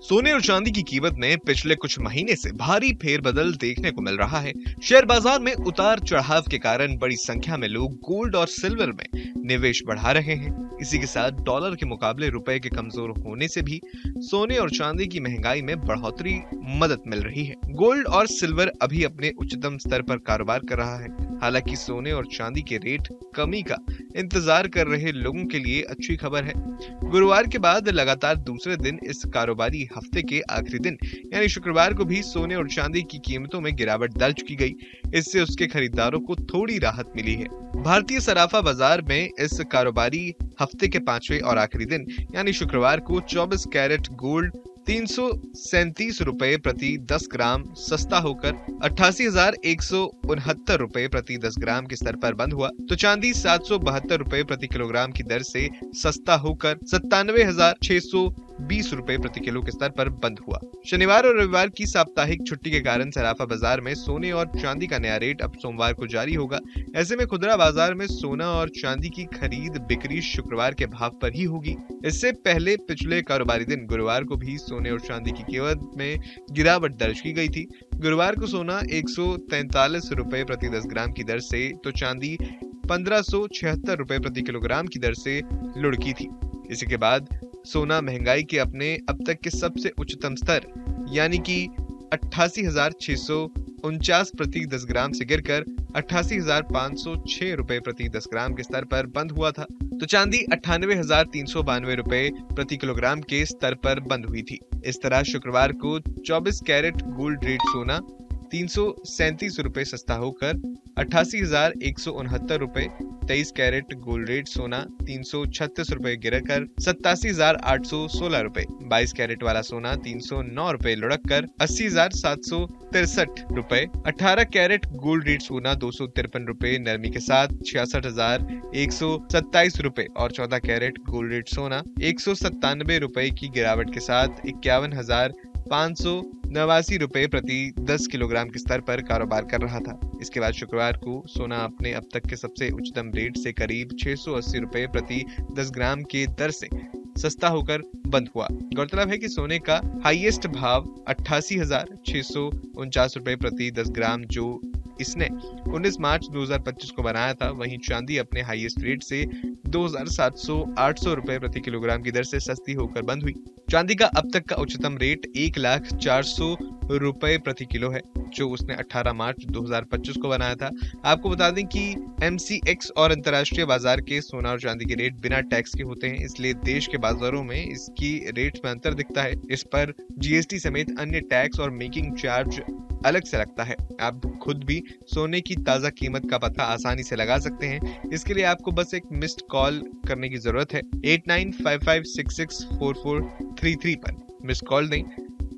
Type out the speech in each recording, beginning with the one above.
सोने और चांदी की कीमत में पिछले कुछ महीने से भारी फेरबदल देखने को मिल रहा है। शेयर बाजार में उतार चढ़ाव के कारण बड़ी संख्या में लोग गोल्ड और सिल्वर में निवेश बढ़ा रहे हैं। इसी के साथ डॉलर के मुकाबले रुपए के कमजोर होने से भी सोने और चांदी की महंगाई में बढ़ोतरी मदद मिल रही है। गोल्ड और सिल्वर अभी अपने उच्चतम स्तर पर कारोबार कर रहा है। हालांकि सोने और चांदी के रेट कमी का इंतजार कर रहे लोगों के लिए अच्छी खबर है। गुरुवार के बाद लगातार दूसरे दिन इस कारोबारी हफ्ते के आखिरी दिन यानी शुक्रवार को भी सोने और चांदी की कीमतों में गिरावट दर्ज की गई। इससे उसके खरीदारों को थोड़ी राहत मिली है। भारतीय सराफा बाजार में इस कारोबारी हफ्ते के पांचवें और आखिरी दिन यानी शुक्रवार को 24 कैरेट गोल्ड 337 रुपए प्रति 10 ग्राम सस्ता होकर 88,169 रुपए प्रति 10 ग्राम के स्तर पर बंद हुआ, तो चांदी 772 रुपए प्रति किलोग्राम की दर से सस्ता होकर 97,620 रुपए प्रति किलो के स्तर पर बंद हुआ। शनिवार और रविवार की साप्ताहिक छुट्टी के कारण सराफा बाजार में सोने और चांदी का नया रेट अब सोमवार को जारी होगा। ऐसे में खुदरा बाजार में सोना और चांदी की खरीद बिक्री शुक्रवार के भाव पर ही होगी। इससे पहले पिछले कारोबारी दिन गुरुवार को भी सोने और चांदी की कीमत में गिरावट दर्ज की गई थी। गुरुवार को सोना 143 रुपए प्रति 10 ग्राम की दर से, तो चांदी 1576 रुपए प्रति किलोग्राम की दर से लुढ़की थी। इसी के बाद सोना महंगाई के अपने अब तक के सबसे उच्चतम स्तर यानी कि 88,649 प्रति 10 ग्राम से गिरकर 88,506 रुपए प्रति 10 ग्राम के स्तर पर बंद हुआ था, तो चांदी 98,392 रुपए प्रति किलोग्राम के स्तर पर बंद हुई थी। इस तरह शुक्रवार को 24 कैरेट गोल्ड रेट सोना 337 रुपए सस्ता होकर 88,169 रुपए, 23 कैरेट गोल्ड रेट सोना 336 रुपए गिरकर 87,816 रुपए, 22 कैरेट वाला सोना 309 रुपए लुढ़क कर 80,763 रुपए, 18 कैरेट गोल्ड रेट सोना 253 रुपए नरमी के साथ 66,127 रुपए और 14 कैरेट गोल्ड रेट सोना 197 रुपए की गिरावट के साथ 51,589 रुपए प्रति 10 किलोग्राम के स्तर पर कारोबार कर रहा था। इसके बाद शुक्रवार को सोना अपने अब तक के सबसे उच्चतम रेट से करीब 680 रुपए प्रति 10 ग्राम के दर से सस्ता होकर बंद हुआ। गौरतलब है कि सोने का हाईएस्ट भाव 88,649 रुपए प्रति 10 ग्राम जो इसने 19 मार्च 2025 को बनाया था, वहीं चांदी अपने हाईएस्ट रेट से 2,700-800 रुपए प्रति किलोग्राम की दर से सस्ती होकर बंद हुई। चांदी का अब तक का उच्चतम रेट 1,04,00,000 रुपए प्रति किलो है, जो उसने 18 मार्च 2025 को बनाया था। आपको बता दें कि MCX और अंतर्राष्ट्रीय बाजार के सोना और चांदी के रेट बिना टैक्स के होते हैं, इसलिए देश के बाजारों में इसकी रेट में अंतर दिखता है। इस पर GST समेत अन्य टैक्स और मेकिंग चार्ज अलग से लगता है। आप खुद भी सोने की ताजा कीमत का पता आसानी से लगा सकते हैं। इसके लिए आपको बस एक मिस्ड कॉल करने की जरूरत है। 8955664433 पर मिस्ड कॉल दें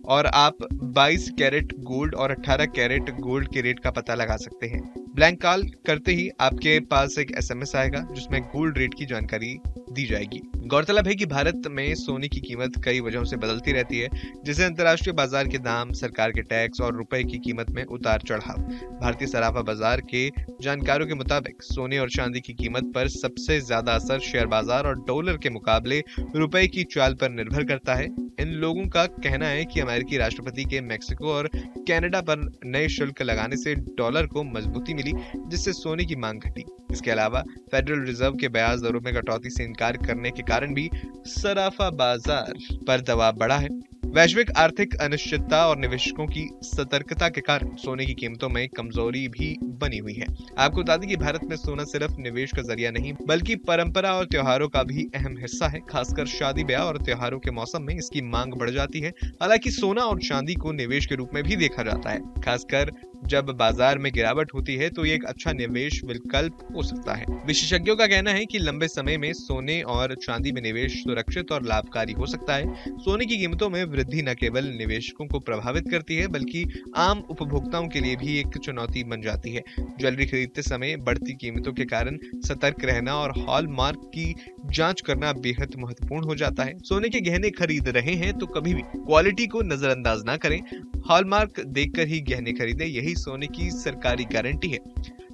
और आप 22 कैरेट गोल्ड और 18 कैरेट गोल्ड के रेट का पता लगा सकते हैं। ब्लैंक कॉल करते ही आपके पास एक SMS आएगा जिसमें गोल्ड रेट की जानकारी दी जाएगी। गौरतलब है कि भारत में सोने की कीमत कई वजहों से बदलती रहती है, जैसे अंतर्राष्ट्रीय बाजार के दाम, सरकार के टैक्स और रुपए की कीमत में उतार चढ़ाव। भारतीय सराफा बाजार के जानकारों के मुताबिक सोने और चांदी की कीमत पर सबसे ज्यादा असर शेयर बाजार और डॉलर के मुकाबले रुपए की चाल पर निर्भर करता है। इन लोगों का कहना है कि अमेरिकी राष्ट्रपति के मेक्सिको और कनाडा पर नए शुल्क लगाने से डॉलर को मजबूती मिली, जिससे सोने की मांग घटी। इसके अलावा फेडरल रिजर्व के ब्याज दरों में कटौती से इनकार करने के कारण भी सराफा बाजार पर दबाव बढ़ा है। वैश्विक आर्थिक अनिश्चितता और निवेशकों की सतर्कता के कारण सोने की कीमतों में कमजोरी भी बनी हुई है। आपको बता दें कि भारत में सोना सिर्फ निवेश का जरिया नहीं बल्कि परंपरा और त्योहारों का भी अहम हिस्सा है। खासकर शादी ब्याह और त्योहारों के मौसम में इसकी मांग बढ़ जाती है। हालांकि सोना और चांदी को निवेश के रूप में भी देखा जाता है। खासकर जब बाजार में गिरावट होती है तो ये एक अच्छा निवेश विकल्प हो सकता है। विशेषज्ञों का कहना है कि लंबे समय में सोने और चांदी में निवेश सुरक्षित और लाभकारी हो सकता है। सोने की कीमतों में वृद्धि न केवल निवेशकों को प्रभावित करती है बल्कि आम उपभोक्ताओं के लिए भी एक चुनौती बन जाती है। ज्वेलरी खरीदते समय बढ़ती कीमतों के कारण सतर्क रहना और हॉलमार्क की जांच करना बेहद महत्वपूर्ण हो जाता है। सोने के गहने खरीद रहे हैं तो कभी भी क्वालिटी को नजरअंदाज ना करें। हॉलमार्क देखकर ही गहने खरीदें, यही सोने की सरकारी गारंटी है।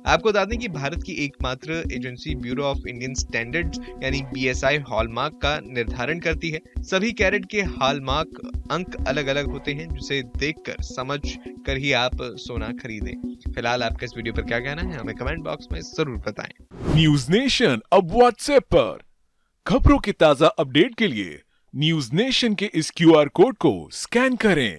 आपको बता दें कि भारत की एकमात्र agency bureau of Indian standards यानी बीएसआई हॉलमार्क का निर्धारण करती है। सभी कैरेट के हॉलमार्क अंक अलग-अलग होते हैं, जिसे देखकर समझ कर ही आप सोना खरीदें। फिलहाल आपका इस वीडियो पर क्या कहना है, हमें कमेंट बॉक्स में जरूर बताएं। न्यूज नेशन अब व्हाट्सएप पर खबरों के ताजा अपडेट के लिए न्यूज नेशन के इस क्यूआर कोड को स्कैन करें।